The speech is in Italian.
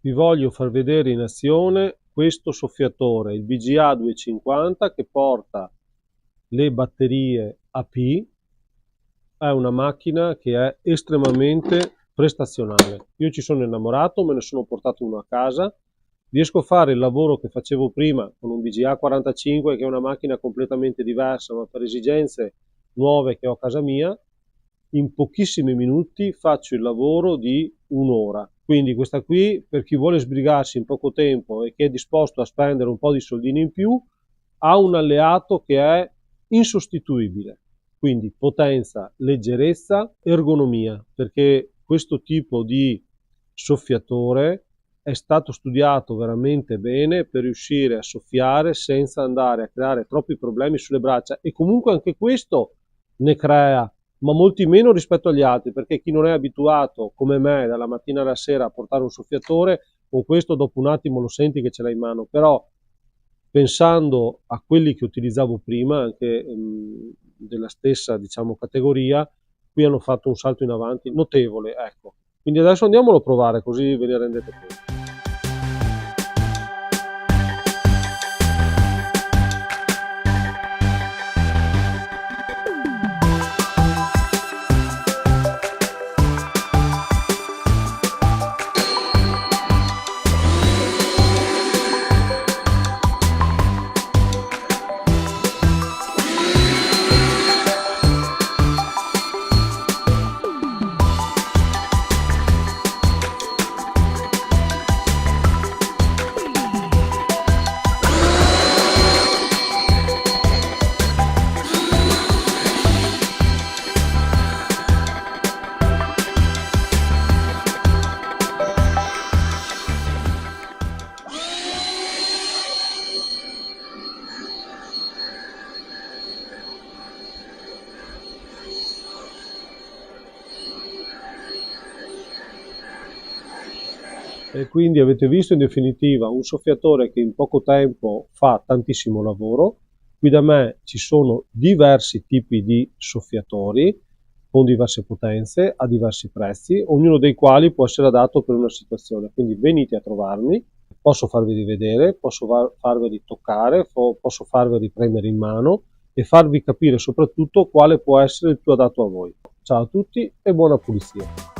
Vi voglio far vedere in azione questo soffiatore, il BGA 250, che porta le batterie AP. È una macchina che è estremamente prestazionale. Io ci sono innamorato, me ne sono portato uno a casa, riesco a fare il lavoro che facevo prima con un BGA 45, che è una macchina completamente diversa, ma per esigenze nuove che ho a casa mia. In pochissimi minuti faccio il lavoro di un'ora. Quindi questa qui, per chi vuole sbrigarsi in poco tempo e che è disposto a spendere un po' di soldini in più, ha un alleato che è insostituibile. Quindi potenza, leggerezza, ergonomia, perché questo tipo di soffiatore è stato studiato veramente bene per riuscire a soffiare senza andare a creare troppi problemi sulle braccia, e comunque anche questo ne crea, ma molti meno rispetto agli altri, perché chi non è abituato come me dalla mattina alla sera a portare un soffiatore, con questo dopo un attimo lo senti che ce l'hai in mano. Però pensando a quelli che utilizzavo prima, anche della stessa, diciamo, categoria, qui hanno fatto un salto in avanti notevole, ecco. Quindi adesso andiamolo a provare, così ve ne rendete conto. E quindi avete visto in definitiva un soffiatore che in poco tempo fa tantissimo lavoro. Qui da me ci sono diversi tipi di soffiatori con diverse potenze a diversi prezzi, ognuno dei quali può essere adatto per una situazione. Quindi venite a trovarmi, posso farveli vedere, posso farveli toccare, posso farveli prendere in mano e farvi capire soprattutto quale può essere il più adatto a voi. Ciao a tutti e buona pulizia!